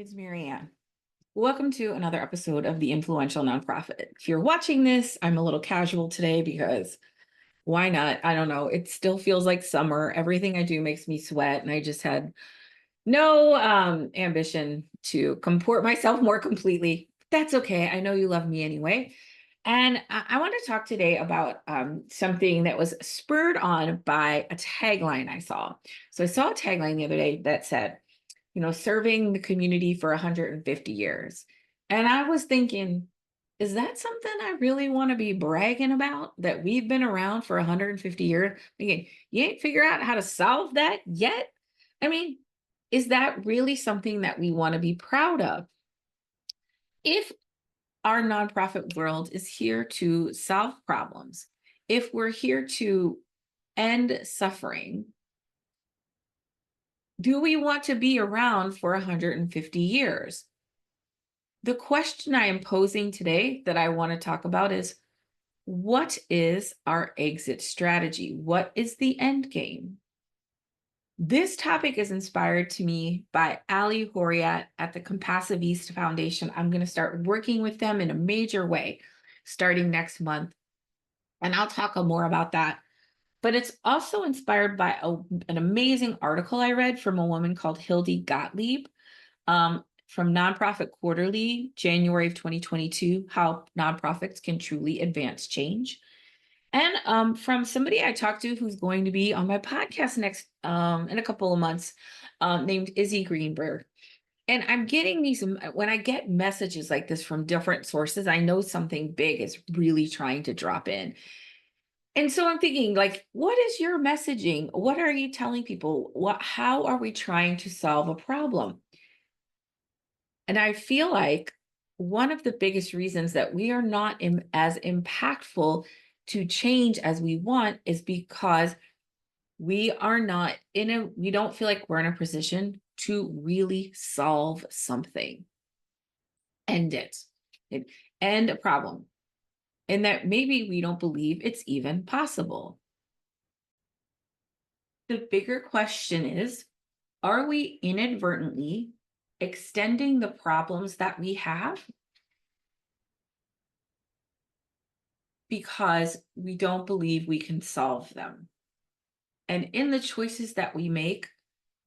It's Maryanne. Welcome to another episode of The Influential Nonprofit. If you're watching this, I'm a little casual today because why not? I don't know. It still feels like summer. Everything I do makes me sweat, and I just had no ambition to comport myself more completely. That's okay. I know you love me anyway. And I want to talk today about something that was spurred on by a tagline I saw. So I saw a tagline the other day that said, serving the community for 150 years. And I was thinking, is that something I really want to be bragging about? That we've been around for 150 years? Thinking, you ain't figured out how to solve that yet? I mean, is that really something that we want to be proud of? If our nonprofit world is here to solve problems, if we're here to end suffering, do we want to be around for 150 years? The question I am posing today that I want to talk about is, what is our exit strategy? What is the end game? This topic is inspired to me by Ali Horiat at the Compassive East Foundation. I'm going to start working with them in a major way starting next month. And I'll talk more about that. But it's also inspired by an amazing article I read from a woman called Hildy Gottlieb from Nonprofit Quarterly, January of 2022, How Nonprofits Can Truly Advance Change. And from somebody I talked to who's going to be on my podcast next in a couple of months, named Izzy Greenberg. And I'm getting these, when I get messages like this from different sources, I know something big is really trying to drop in. And so I'm thinking, like, what is your messaging? What are you telling people? How are we trying to solve a problem? And I feel like one of the biggest reasons that we are not as impactful to change as we want is because we are not we don't feel like we're in a position to really solve something, end it, end a problem, and that maybe we don't believe it's even possible. The bigger question is, are we inadvertently extending the problems that we have because we don't believe we can solve them? And in the choices that we make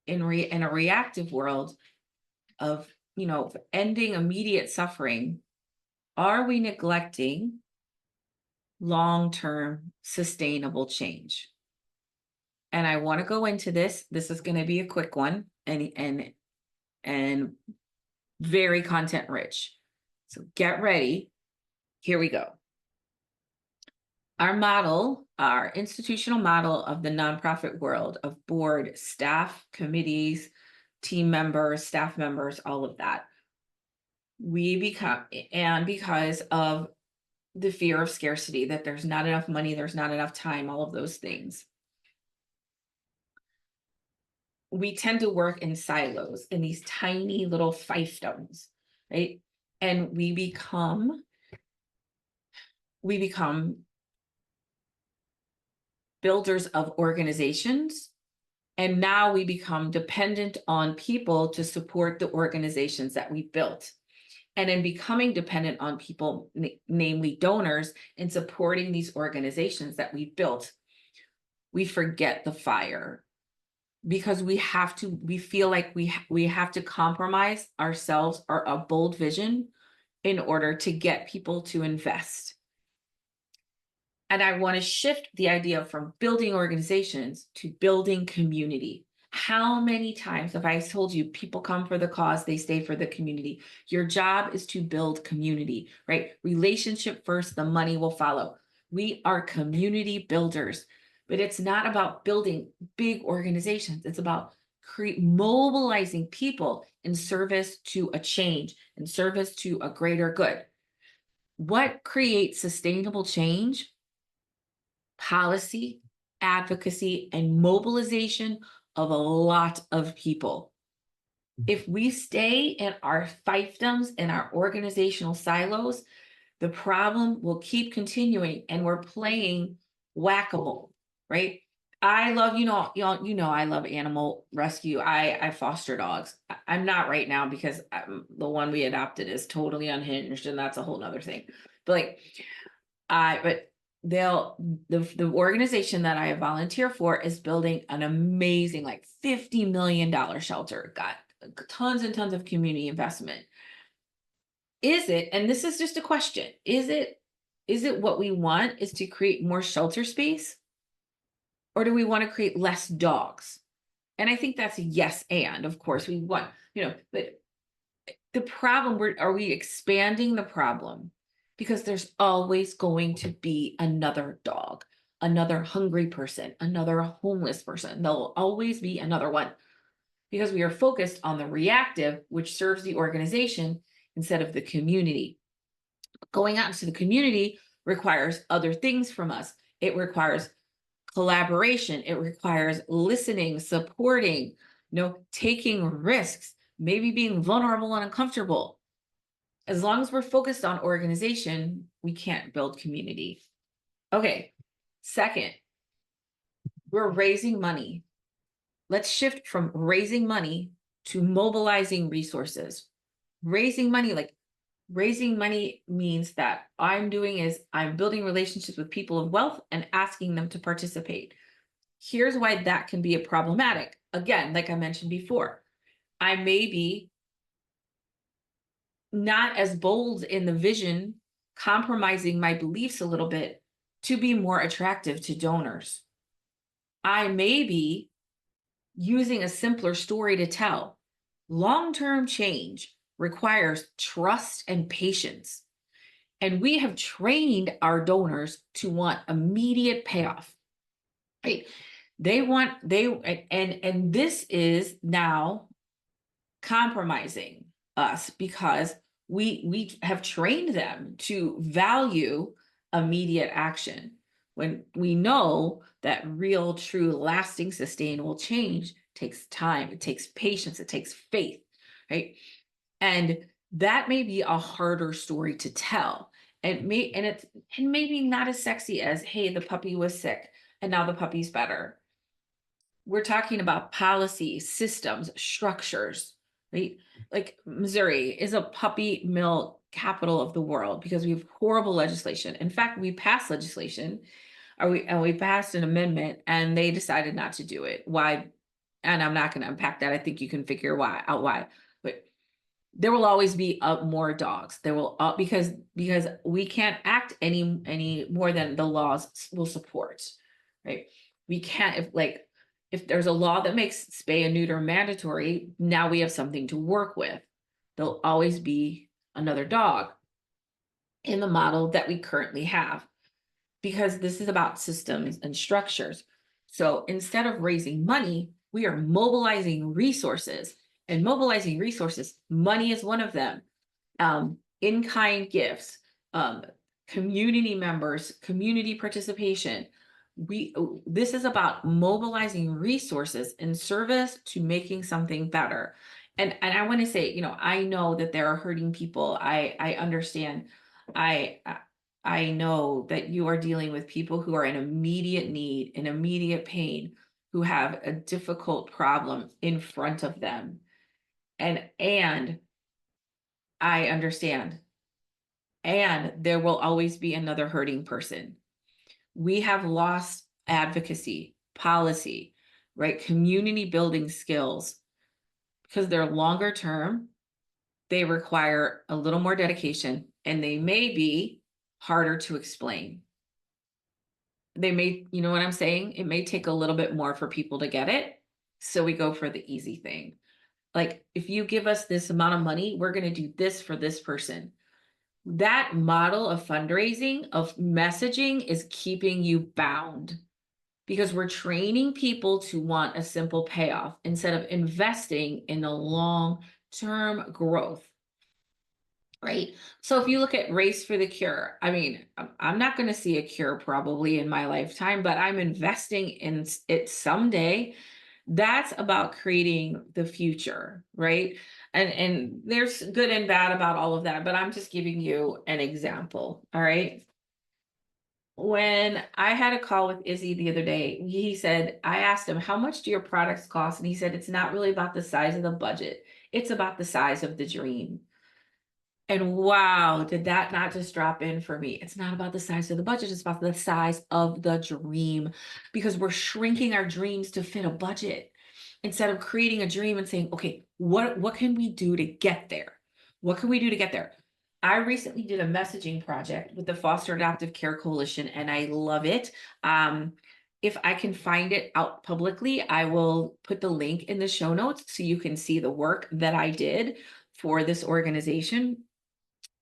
in a reactive world of, ending immediate suffering, are we neglecting long-term sustainable change? And I want to go into this. This is going to be a quick one and very content rich. So get ready. Here we go. Our model, our institutional model of the nonprofit world of board, staff, committees, team members, staff members, all of that. Because of the fear of scarcity, that there's not enough money, there's not enough time, all of those things, we tend to work in silos, in these tiny little fiefdoms, right? And we become builders of organizations. And now we become dependent on people to support the organizations that we built. And in becoming dependent on people, namely donors, and supporting these organizations that we built, we forget the fire, because we feel like we have to compromise ourselves or a bold vision in order to get people to invest. And I want to shift the idea from building organizations to building community. How many times have I told you, people come for the cause, they stay for the community? Your job is to build community, right? Relationship first, the money will follow. We are community builders, but it's not about building big organizations. It's about mobilizing people in service to a change, in service to a greater good. What creates sustainable change? Policy, advocacy, and mobilization of a lot of people. If we stay in our fiefdoms and our organizational silos, the problem will keep continuing, and we're playing whack-a-mole, right? I love, I love animal rescue. I foster dogs. I'm not right now because the one we adopted is totally unhinged, and that's a whole nother thing. But like, but they'll the organization that I volunteer for is building an amazing, like $50 million shelter. Got tons and tons of community investment. Is it, and this is just a question, is it what we want is to create more shelter space? Or do we want to create less dogs? And I think that's a yes, and of course we want, but the problem, are we expanding the problem? Because there's always going to be another dog, another hungry person, another homeless person. There'll always be another one because we are focused on the reactive, which serves the organization instead of the community. Going out into the community requires other things from us. It requires collaboration. It requires listening, supporting, taking risks, maybe being vulnerable and uncomfortable. As long as we're focused on organization, we can't build community. Okay. Second, we're raising money. Let's shift from raising money to mobilizing resources. Raising money means that I'm building relationships with people of wealth and asking them to participate. Here's why that can be a problematic. Again, like I mentioned before, I may be not as bold in the vision, compromising my beliefs a little bit to be more attractive to donors. I may be using a simpler story to tell. Long-term change requires trust and patience. And we have trained our donors to want immediate payoff. Right? And this is now compromising us because we have trained them to value immediate action when we know that real, true, lasting, sustainable change takes time, it takes patience, it takes faith, right? And that may be a harder story to tell. And it's maybe not as sexy as, hey, the puppy was sick and now the puppy's better. We're talking about policy, systems, structures, right? Like Missouri is a puppy mill capital of the world because we have horrible legislation. In fact, we passed legislation, we passed an amendment, and they decided not to do it. Why? And I'm not going to unpack that. I think you can figure out why. But there will always be more dogs. There will because we can't act any more than the laws will support, right? We can't if there's a law that makes spay and neuter mandatory, now we have something to work with. There'll always be another dog in the model that we currently have because this is about systems and structures. So instead of raising money, we are mobilizing resources. And mobilizing resources, money is one of them. In-kind gifts, community members, community participation. This is about mobilizing resources in service to making something better. And I want to say, I know that there are hurting people. I understand. I know that you are dealing with people who are in immediate need, in immediate pain, who have a difficult problem in front of them. And I understand. And there will always be another hurting person. We have lost advocacy, policy, right? Community building skills because they're longer term. They require a little more dedication and they may be harder to explain. They may, you know what I'm saying? It may take a little bit more for people to get it. So we go for the easy thing. Like if you give us this amount of money, we're going to do this for this person. That model of fundraising, of messaging is keeping you bound because we're training people to want a simple payoff instead of investing in the long-term growth. Right. So if you look at Race for the Cure, I mean, I'm not going to see a cure probably in my lifetime, but I'm investing in it someday. That's about creating the future, right? And there's good and bad about all of that, but I'm just giving you an example. All right. When I had a call with Izzy the other day, he said, I asked him, how much do your products cost? And he said, it's not really about the size of the budget, it's about the size of the dream. And wow, did that not just drop in for me? It's not about the size of the budget, it's about the size of the dream, because we're shrinking our dreams to fit a budget instead of creating a dream and saying, okay, what can we do to get there? What can we do to get there? I recently did a messaging project with the Foster Adoptive Care Coalition, and I love it. If I can find it out publicly, I will put the link in the show notes so you can see the work that I did for this organization.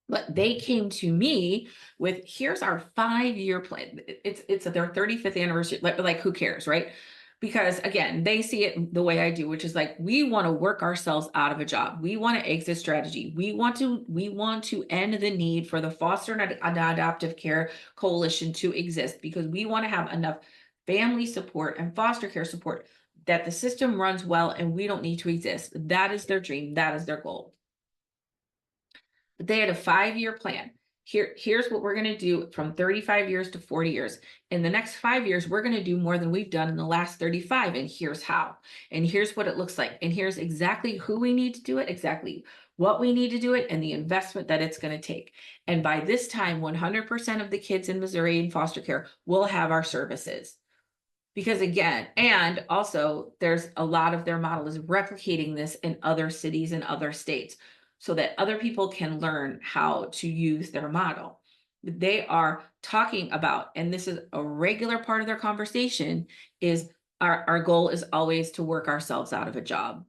But they came to me with, here's our 5-year plan. It's their 35th anniversary. Like who cares, right? Because again, they see it the way I do, which is like, we want to work ourselves out of a job. We want to exit strategy. We want to end the need for the foster and adoptive care coalition to exist, because we want to have enough family support and foster care support that the system runs well and we don't need to exist. That is their dream. That is their goal. But they had a 5-year plan. Here's what we're going to do from 35 years to 40 years. In the next 5 years, we're going to do more than we've done in the last 35. And here's how. And here's what it looks like. And here's exactly who we need to do it, exactly what we need to do it, and the investment that it's going to take. And by this time, 100% of the kids in Missouri in foster care will have our services. Because again, and also there's a lot of their model is replicating this in other cities and other states, so that other people can learn how to use their model. They are talking about, and this is a regular part of their conversation, is our goal is always to work ourselves out of a job.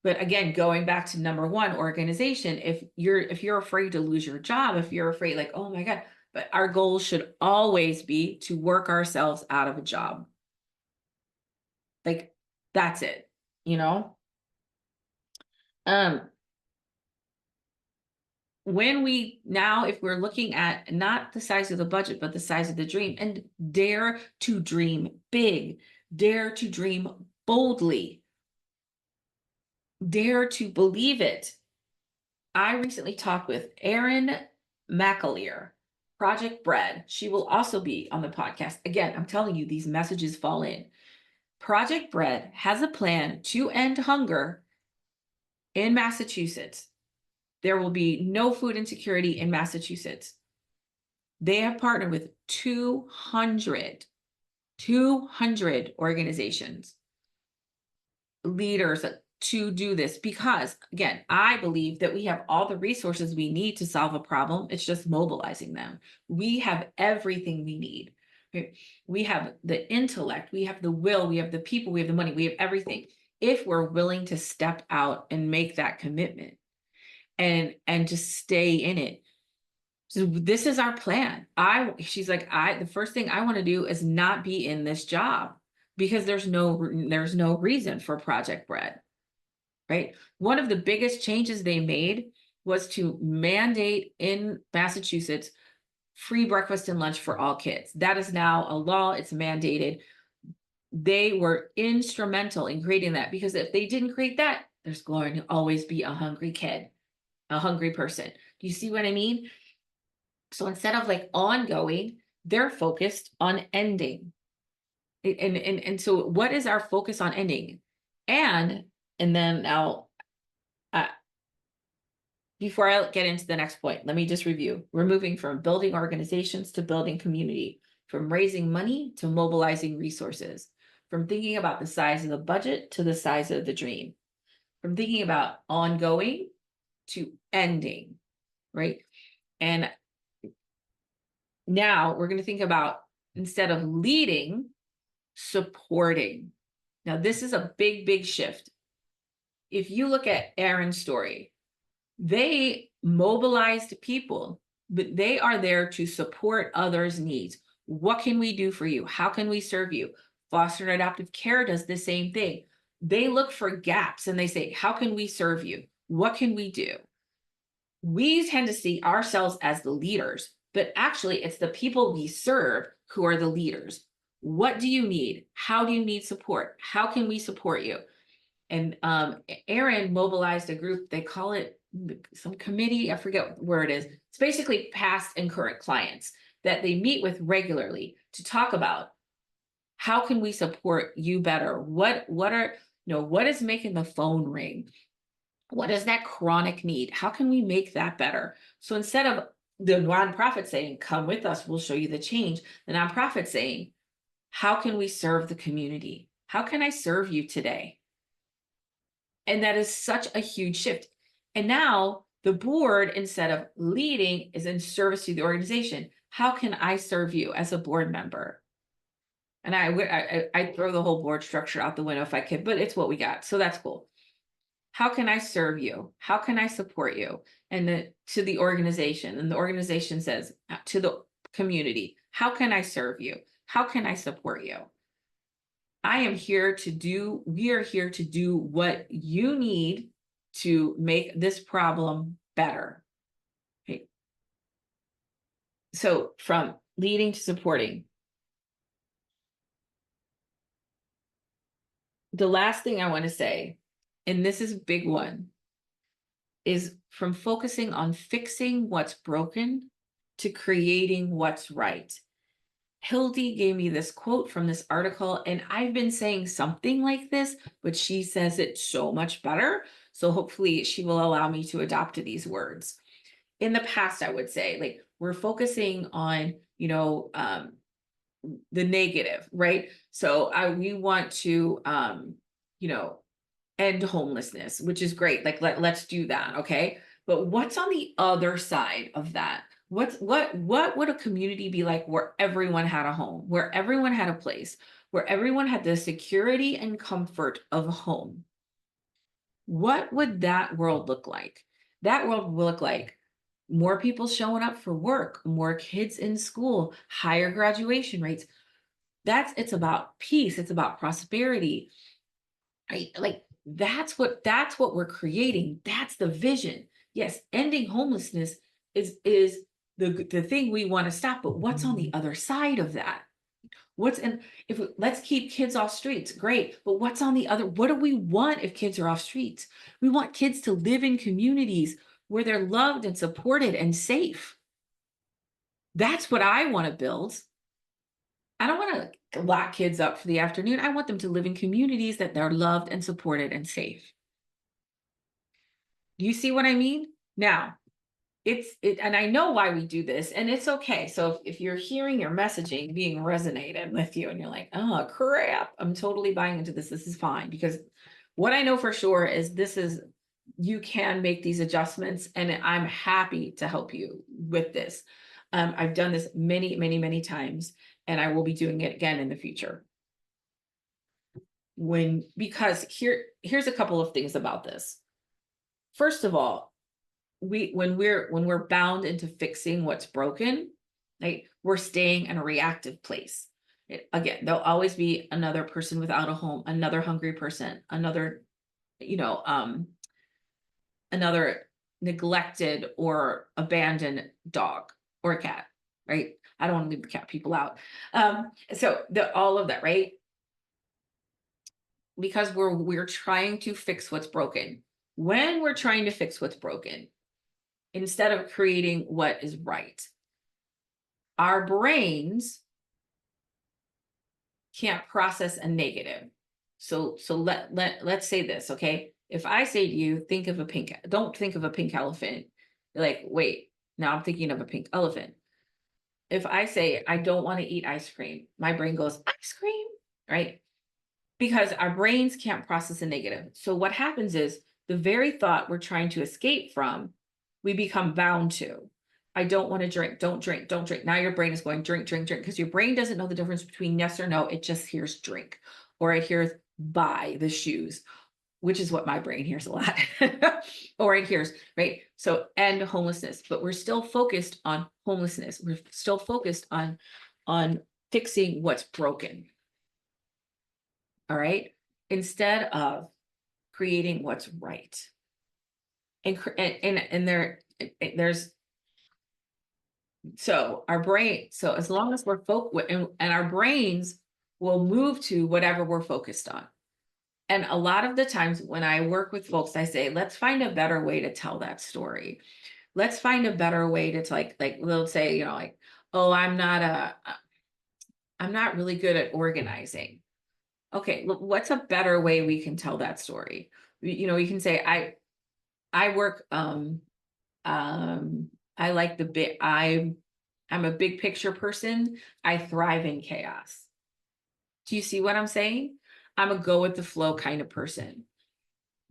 But again, going back to number one, organization, if you're afraid to lose your job, if you're afraid like, oh my God, but our goal should always be to work ourselves out of a job. Like, that's it, you know? Um, when we now, if we're looking at not the size of the budget, but the size of the dream, and dare to dream big, dare to dream boldly, dare to believe it. I recently talked with Erin McAleer, Project Bread. She will also be on the podcast. Again, I'm telling you, these messages fall in. Project Bread has a plan to end hunger in Massachusetts. There will be no food insecurity in Massachusetts. They have partnered with 200 organizations, leaders to do this, because again, I believe that we have all the resources we need to solve a problem. It's just mobilizing them. We have everything we need. We have the intellect, we have the will, we have the people, we have the money, we have everything. If we're willing to step out and make that commitment and just stay in it. So this is our plan. She's like, the first thing I want to do is not be in this job, because there's no reason for Project Bread, right? One of the biggest changes they made was to mandate in Massachusetts free breakfast and lunch for all kids. That is now a law. It's mandated. They were instrumental in creating that, because if they didn't create that, there's going to always be a hungry kid, a hungry person. Do you see what I mean? So instead of like ongoing, they're focused on ending. And so what is our focus on ending? And then now, uh, before I get into the next point, let me just review. We're moving from building organizations to building community, from raising money to mobilizing resources, from thinking about the size of the budget to the size of the dream, from thinking about ongoing to ending, right? And now we're going to think about, instead of leading, supporting. Now, this is a big, big shift. If you look at Erin's story, they mobilized people, but they are there to support others' needs. What can we do for you? How can we serve you? Foster and adoptive care does the same thing. They look for gaps and they say, how can we serve you? What can we do? We tend to see ourselves as the leaders, but actually it's the people we serve who are the leaders. What do you need? How do you need support? How can we support you? And Erin mobilized a group, they call it some committee, I forget where it is. It's basically past and current clients. that they meet with regularly to talk about how can we support you better? What are, what is making the phone ring? What is that chronic need? How can we make that better? So instead of the nonprofit saying, come with us, we'll show you the change, the nonprofit saying, how can we serve the community? How can I serve you today? And that is such a huge shift. And now the board, instead of leading, is in service to the organization. How can I serve you as a board member? And I throw the whole board structure out the window if I could, but it's what we got. So that's cool. How can I serve you? How can I support you? And to the organization, and the organization says to the community, how can I serve you? How can I support you? We are here to do what you need to make this problem better. Okay. So from leading to supporting. The last thing I want to say, and this is a big one, is from focusing on fixing what's broken to creating what's right. Hildy gave me this quote from this article, and I've been saying something like this, but she says it so much better. So hopefully she will allow me to adopt to these words. In the past, I would say, like, we're focusing on, the negative, right? So we want to, end homelessness, which is great. Like, let's do that. Okay. But what's on the other side of that? What would a community be like where everyone had a home, where everyone had a place, where everyone had the security and comfort of a home? What would that world look like? That world will look like more people showing up for work, more kids in school, higher graduation rates. It's about peace. It's about prosperity. Right? Like that's what we're creating. That's the vision. Yes, ending homelessness is the thing we want to stop, but what's on the other side of that? Let's keep kids off streets, great, but what's on the other? What do we want if kids are off streets? We want kids to live in communities where they're loved and supported and safe. That's what I want to build. I don't want to lock kids up for the afternoon. I want them to live in communities that they're loved and supported and safe. Do you see what I mean? Now, and I know why we do this, and it's okay. So if you're hearing your messaging being resonated with you and you're like, oh crap, I'm totally buying into this. This is fine, because what I know for sure is you can make these adjustments, and I'm happy to help you with this. I've done this many, many, many times, and I will be doing it again in the future. Because here's a couple of things about this. First of all, when we're bound into fixing what's broken, like we're staying in a reactive place. Again, there'll always be another person without a home, another hungry person, another another neglected or abandoned dog or cat, right? I don't want to leave the cat people out. So all of that, right? Because we're trying to fix what's broken. When we're trying to fix what's broken, instead of creating what is right, our brains can't process a negative. So let's say this, okay? If I say to you, don't think of a pink elephant. You're like, wait, now I'm thinking of a pink elephant. If I say, I don't want to eat ice cream, my brain goes, ice cream, right? Because our brains can't process a negative. So what happens is the very thought we're trying to escape from, we become bound to. I don't want to drink. Don't drink. Don't drink. Now your brain is going drink, drink, drink, because your brain doesn't know the difference between yes or no. It just hears drink, or it hears buy the shoes, which is what my brain hears a lot. Or it hears, right? So end homelessness, but we're still focused on homelessness. We're still focused on fixing what's broken. All right. Instead of creating what's right. And there's so as long as we're and our brains will move to whatever we're focused on. And a lot of the times when I work with folks, I say, let's find a better way to tell that story. Let's find a better way to like they'll say, oh, I'm not really good at organizing. Okay, what's a better way we can tell that story? You can say, I work, um, I like the bit, I'm a big picture person. I thrive in chaos. Do you see what I'm saying? I'm a go with the flow kind of person.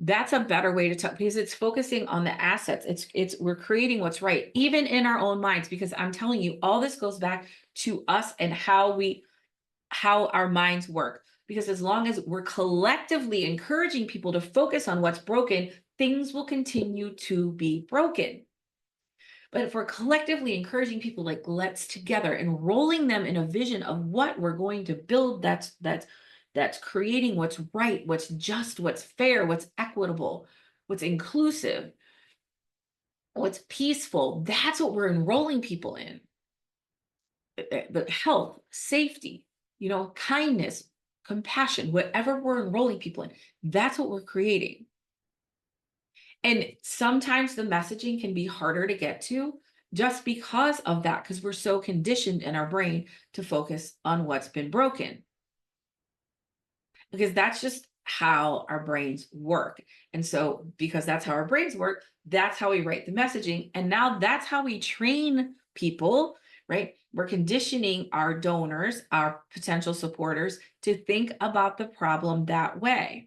That's a better way to talk because it's focusing on the assets. It's we're creating what's right, even in our own minds, because I'm telling you, all this goes back to us and how our minds work. Because as long as we're collectively encouraging people to focus on what's broken, things will continue to be broken. But if we're collectively encouraging people, like, let's together, enrolling them in a vision of what we're going to build, that's creating what's right, what's just, what's fair, what's equitable, what's inclusive, what's peaceful. That's what we're enrolling people in. The health, safety, kindness, compassion, whatever we're enrolling people in, that's what we're creating. And sometimes the messaging can be harder to get to just because of that, because we're so conditioned in our brain to focus on what's been broken. Because that's just how our brains work. And so, because that's how our brains work, that's how we write the messaging. And now that's how we train people, right? We're conditioning our donors, our potential supporters, to think about the problem that way.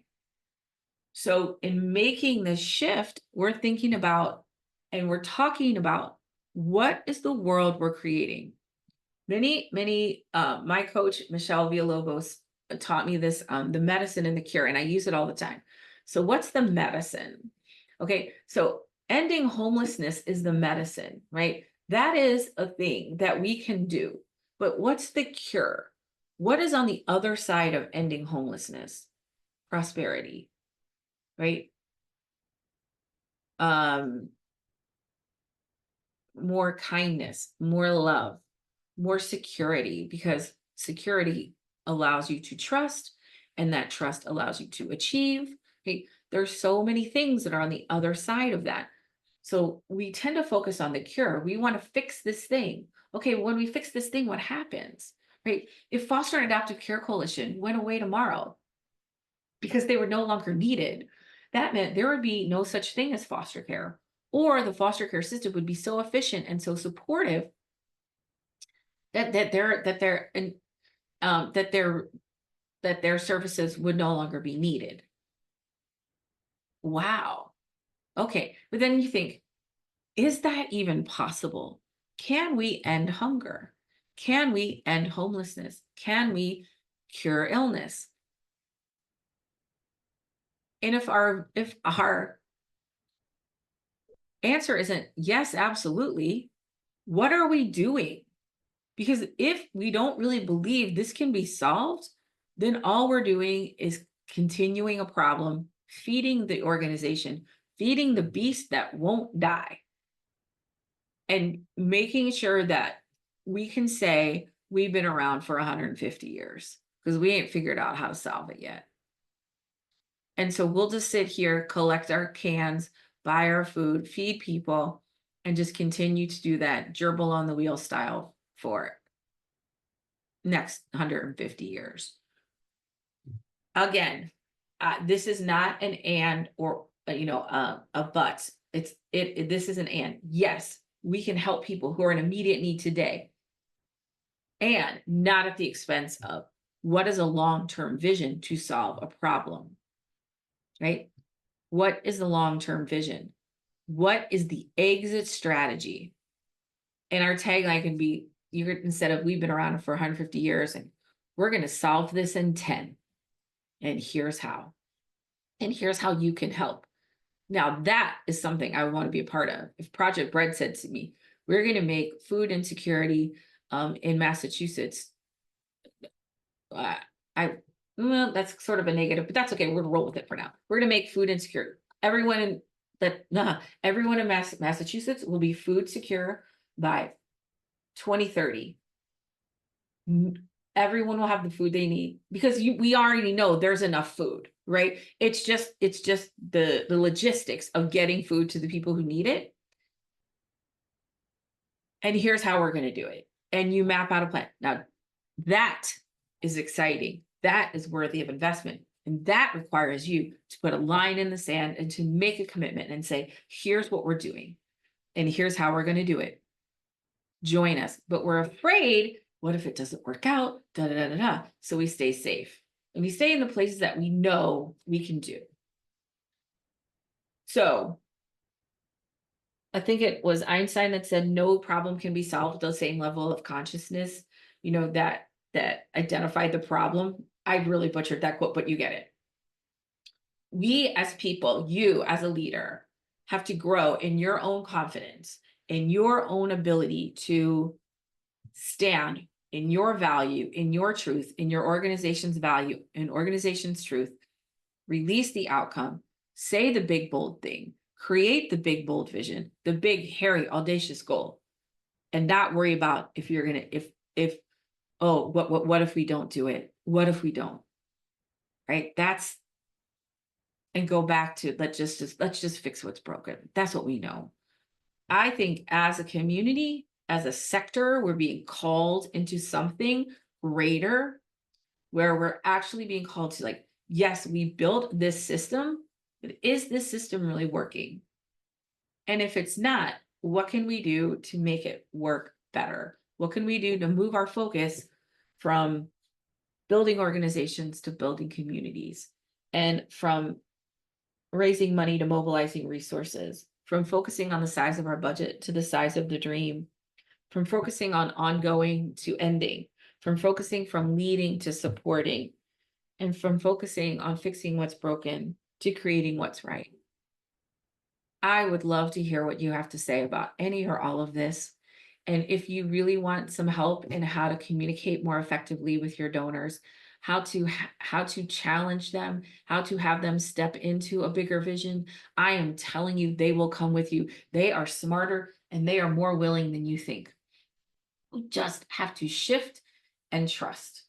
So, in making this shift, we're thinking about and we're talking about what is the world we're creating. My coach, Michelle Villalobos, taught me this, the medicine and the cure, and I use it all the time. So, what's the medicine? Okay, so ending homelessness is the medicine, right? That is a thing that we can do. But what's the cure? What is on the other side of ending homelessness? Prosperity, right? Um, more kindness, more love, more security, because security allows you to trust, and that trust allows you to achieve. Okay, there's so many things that are on the other side of that. So we tend to focus on the cure. We want to fix this thing. Okay, when we fix this thing, what happens? Right? If Foster and Adoptive Care Coalition went away tomorrow because they were no longer needed, that meant there would be no such thing as foster care, or the foster care system would be so efficient and so supportive that their services would no longer be needed. Wow. Okay. But then you think, is that even possible? Can we end hunger? Can we end homelessness? Can we cure illness? And if our answer isn't yes, absolutely, what are we doing? Because if we don't really believe this can be solved, then all we're doing is continuing a problem, feeding the organization, feeding the beast that won't die, and making sure that we can say we've been around for 150 years because we ain't figured out how to solve it yet. And so we'll just sit here, collect our cans, buy our food, feed people, and just continue to do that gerbil on the wheel style for next 150 years. Again, this is not an and or a but. This is an and. Yes, we can help people who are in immediate need today, and not at the expense of what is a long-term vision to solve a problem, right? What is the long-term vision? What is the exit strategy? And our tagline can be, instead of we've been around for 150 years and we're going to solve this in 10. And here's how. And here's how you can help. Now, that is something I want to be a part of. If Project Bread said to me, we're going to make food insecurity in Massachusetts, well, that's sort of a negative, but that's okay. We're going to roll with it for now. We're going to make food insecure. Everyone in Massachusetts will be food secure by 2030. Everyone will have the food they need because we already know there's enough food, right? It's just the logistics of getting food to the people who need it. And here's how we're going to do it. and you map out a plan. Now, that is exciting. That is worthy of investment. And that requires you to put a line in the sand and to make a commitment and say, here's what we're doing, and here's how we're going to do it. Join us. But we're afraid, what if it doesn't work out? Da, da, da, da, da. So we stay safe. And we stay in the places that we know we can do. So I think it was Einstein that said no problem can be solved with the same level of consciousness, that identified the problem. I really butchered that quote, but you get it. We as people, you as a leader, have to grow in your own confidence, in your own ability to stand in your value, in your truth, in your organization's value, in organization's truth, release the outcome, say the big, bold thing, create the big, bold vision, the big, hairy, audacious goal, and not worry about if you're going to, oh, what if we don't do it? What if we don't? Right? And go back to let's just fix what's broken. That's what we know. I think as a community, as a sector, we're being called into something greater where we're actually being called to, like, yes, we built this system, but is this system really working? And if it's not, what can we do to make it work better? What can we do to move our focus from building organizations to building communities, and from raising money to mobilizing resources, from focusing on the size of our budget to the size of the dream, from focusing on ongoing to ending, from leading to supporting, and from focusing on fixing what's broken to creating what's right. I would love to hear what you have to say about any or all of this. And if you really want some help in how to communicate more effectively with your donors, how to challenge them, how to have them step into a bigger vision, I am telling you, they will come with you. They are smarter and they are more willing than you think. We just have to shift and trust.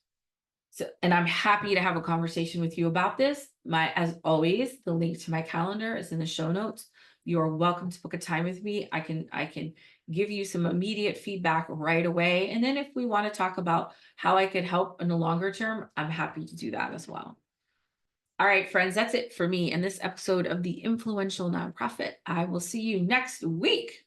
So, and I'm happy to have a conversation with you about this. As always, the link to my calendar is in the show notes. You are welcome to book a time with me. I can give you some immediate feedback right away. And then if we want to talk about how I could help in the longer term, I'm happy to do that as well. All right, friends, that's it for me in this episode of The Influential Nonprofit. I will see you next week.